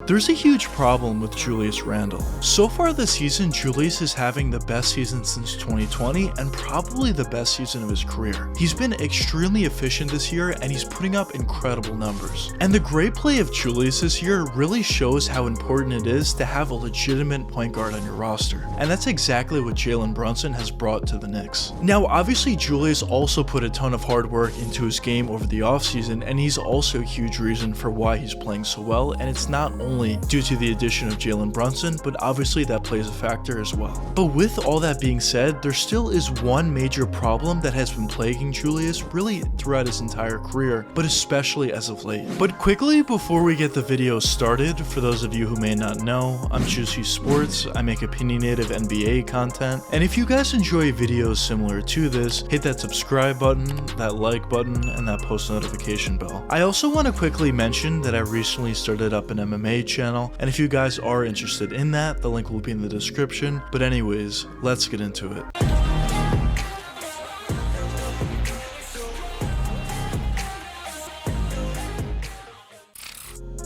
There's a huge problem with Julius Randle. So far this season, Julius is having the best season since 2020 and probably the best season of his career. He's been extremely efficient this year and he's putting up incredible numbers. And the great play of Julius this year really shows how important it is to have a legitimate point guard on your roster. And that's exactly what Jalen Brunson has brought to the Knicks. Now obviously Julius also put a ton of hard work into his game over the offseason, and he's also a huge reason for why he's playing so well, and it's not only due to the addition of Jalen Brunson, but obviously that plays a factor as well. But with all that being said, there still is one major problem that has been plaguing Julius really throughout his entire career, but especially as of late. But quickly, before we get the video started, for those of you who may not know, I'm JuicySports. I make opinionated NBA content, and if you guys enjoy videos similar to this, hit that subscribe button, that like button, and that post notification bell. I also want to quickly mention that I recently started up an MMA channel, and if you guys are interested in that, the link will be in the description. But anyways, let's get into it.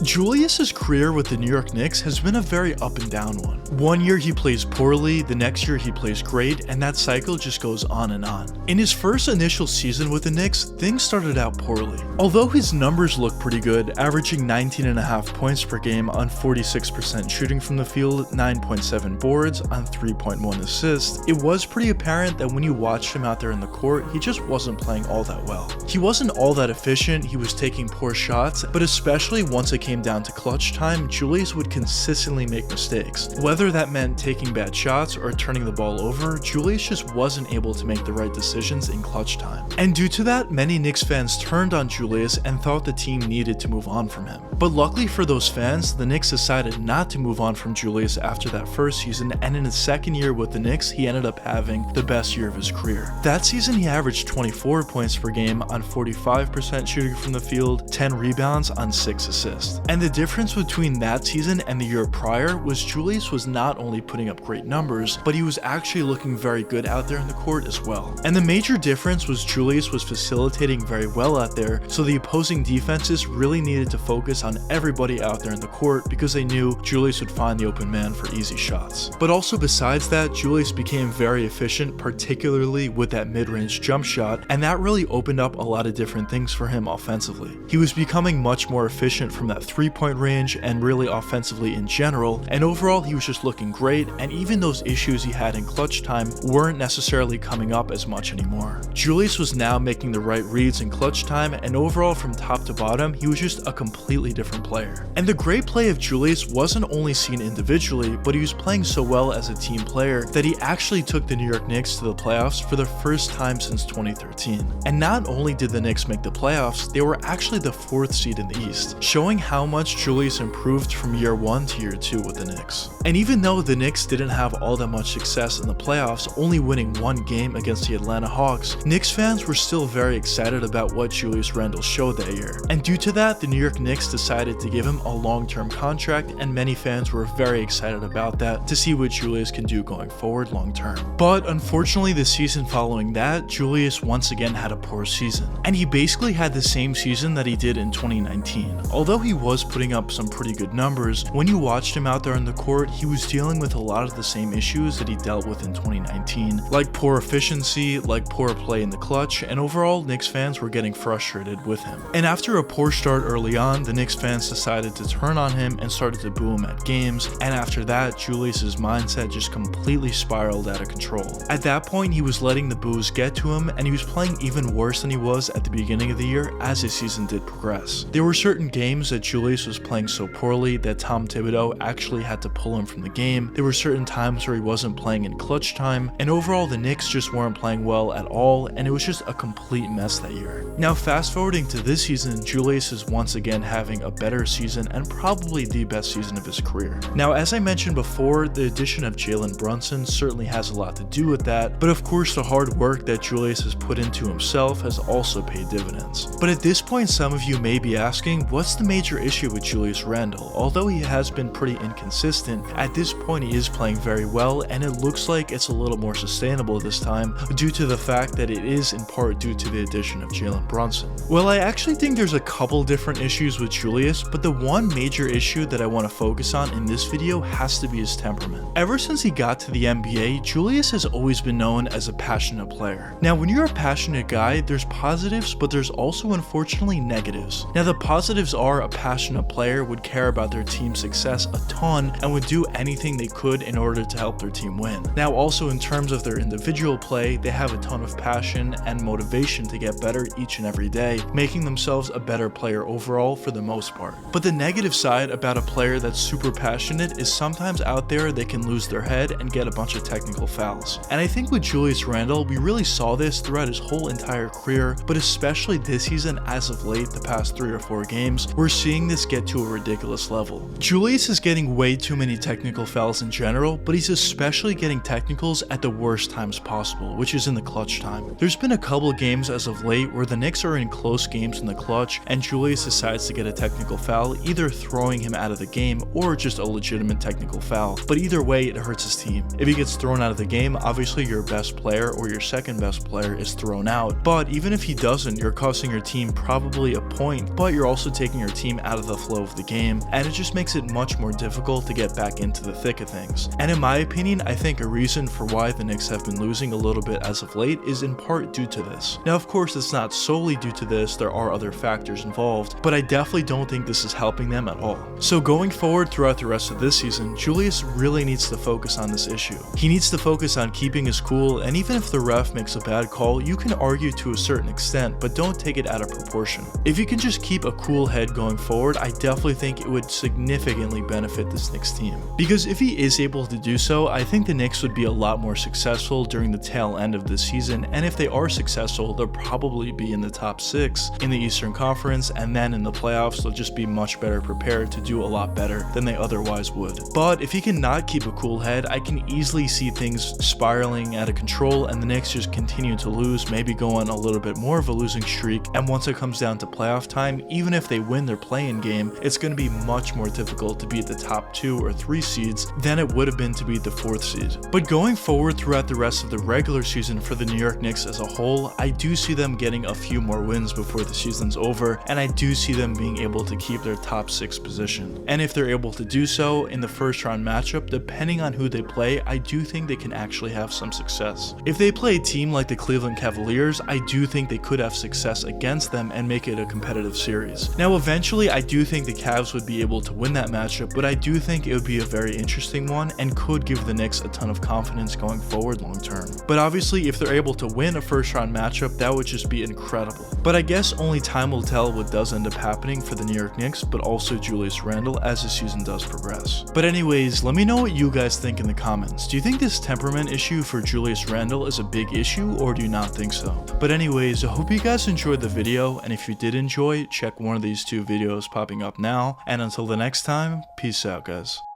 Julius's career with the New York Knicks has been a very up and down one. One year he plays poorly, the next year he plays great, and that cycle just goes on and on. In his first initial season with the Knicks, things started out poorly. Although his numbers look pretty good, averaging 19.5 points per game on 46% shooting from the field, 9.7 boards on 3.1 assists, it was pretty apparent that when you watched him out there in the court, he just wasn't playing all that well. He wasn't all that efficient, he was taking poor shots, but especially once it came down to clutch time, Julius would consistently make mistakes. Whether that meant taking bad shots or turning the ball over, Julius just wasn't able to make the right decisions in clutch time. And due to that, many Knicks fans turned on Julius and thought the team needed to move on from him. But luckily for those fans, the Knicks decided not to move on from Julius after that first season, and in his second year with the Knicks, he ended up having the best year of his career. That season, he averaged 24 points per game on 45% shooting from the field, 10 rebounds on 6 assists. And the difference between that season and the year prior was Julius was not only putting up great numbers, but he was actually looking very good out there in the court as well. And the major difference was Julius was facilitating very well out there, so the opposing defenses really needed to focus on everybody out there in the court because they knew Julius would find the open man for easy shots. But also besides that, Julius became very efficient, particularly with that mid-range jump shot, and that really opened up a lot of different things for him offensively. He was becoming much more efficient from that three-point range and really offensively in general, and overall he was just looking great, and even those issues he had in clutch time weren't necessarily coming up as much anymore. Julius was now making the right reads in clutch time, and overall from top to bottom he was just a completely different player. And the great play of Julius wasn't only seen individually, but he was playing so well as a team player that he actually took the New York Knicks to the playoffs for the first time since 2013. And not only did the Knicks make the playoffs, they were actually the 4th seed in the East, showing how much Julius improved from year 1 to year 2 with the Knicks. And even though the Knicks didn't have all that much success in the playoffs, only winning 1 game against the Atlanta Hawks, Knicks fans were still very excited about what Julius Randle showed that year. And due to that, the New York Knicks decided to give him a long-term contract, and many fans were very excited about that to see what Julius can do going forward long-term. But unfortunately, the season following that, Julius once again had a poor season. And he basically had the same season that he did in 2019. Although he was putting up some pretty good numbers, when you watched him out there on the court, he was dealing with a lot of the same issues that he dealt with in 2019, like poor efficiency, like poor play in the clutch, and overall Knicks fans were getting frustrated with him. And after a poor start early on, the Knicks fans decided to turn on him and started to boo him at games, and after that, Julius's mindset just completely spiraled out of control. At that point, he was letting the boos get to him, and he was playing even worse than he was at the beginning of the year as his season did progress. There were certain games that Julius was playing so poorly that Tom Thibodeau actually had to pull him from the game. There were certain times where he wasn't playing in clutch time, and overall the Knicks just weren't playing well at all, and it was just a complete mess that year. Now fast forwarding to this season, Julius is once again having a better season and probably the best season of his career. Now as I mentioned before, the addition of Jalen Brunson certainly has a lot to do with that, but of course the hard work that Julius has put into himself has also paid dividends. But at this point, some of you may be asking, what's the major issue issue with Julius Randle. Although he has been pretty inconsistent, at this point he is playing very well, and it looks like it's a little more sustainable this time due to the fact that it is in part due to the addition of Jalen Brunson. Well, I actually think there's a couple different issues with Julius, but the one major issue that I want to focus on in this video has to be his temperament. Ever since he got to the NBA, Julius has always been known as a passionate player. Now, when you're a passionate guy, there's positives, but there's also unfortunately negatives. Now, the positives are a passionate player would care about their team's success a ton and would do anything they could in order to help their team win. Now, also in terms of their individual play, they have a ton of passion and motivation to get better each and every day, making themselves a better player overall for the most part. But the negative side about a player that's super passionate is sometimes out there they can lose their head and get a bunch of technical fouls. And I think with Julius Randle, we really saw this throughout his whole entire career, but especially this season as of late, the past 3 or 4 games, we're seeing this get to a ridiculous level. Julius is getting way too many technical fouls in general, but he's especially getting technicals at the worst times possible, which is in the clutch time. There's been a couple games as of late where the Knicks are in close games in the clutch and Julius decides to get a technical foul, either throwing him out of the game or just a legitimate technical foul. But either way, it hurts his team. If he gets thrown out of the game, obviously your best player or your second best player is thrown out. But even if he doesn't, you're costing your team probably a point, but you're also taking your team out of the flow of the game, and it just makes it much more difficult to get back into the thick of things. And in my opinion, I think a reason for why the Knicks have been losing a little bit as of late is in part due to this. Now, of course, it's not solely due to this, there are other factors involved, but I definitely don't think this is helping them at all. So going forward throughout the rest of this season, Julius really needs to focus on this issue. He needs to focus on keeping his cool, and even if the ref makes a bad call, you can argue to a certain extent, but don't take it out of proportion. If you can just keep a cool head going forward, I definitely think it would significantly benefit this Knicks team. Because if he is able to do so, I think the Knicks would be a lot more successful during the tail end of this season, and if they are successful, they'll probably be in the top 6 in the Eastern Conference, and then in the playoffs, they'll just be much better prepared to do a lot better than they otherwise would. But if he cannot keep a cool head, I can easily see things spiraling out of control and the Knicks just continue to lose, maybe go on a little bit more of a losing streak, and once it comes down to playoff time, even if they win their play-in game, it's going to be much more difficult to beat the top 2 or 3 seeds than it would have been to beat the 4th seed. But going forward throughout the rest of the regular season for the New York Knicks as a whole, I do see them getting a few more wins before the season's over, and I do see them being able to keep their top 6 position. And if they're able to do so in the first round matchup, depending on who they play, I do think they can actually have some success. If they play a team like the Cleveland Cavaliers, I do think they could have success against them and make it a competitive series. Now, eventually, I do think the Cavs would be able to win that matchup, but I do think it would be a very interesting one and could give the Knicks a ton of confidence going forward long term. But obviously, if they're able to win a first round matchup, that would just be incredible. But I guess only time will tell what does end up happening for the New York Knicks, but also Julius Randle as the season does progress. But anyways, let me know what you guys think in the comments. Do you think this temperament issue for Julius Randle is a big issue, or do you not think so? But anyways, I hope you guys enjoyed the video, and if you did enjoy, check one of these 2 videos popping up now, and until the next time, peace out guys.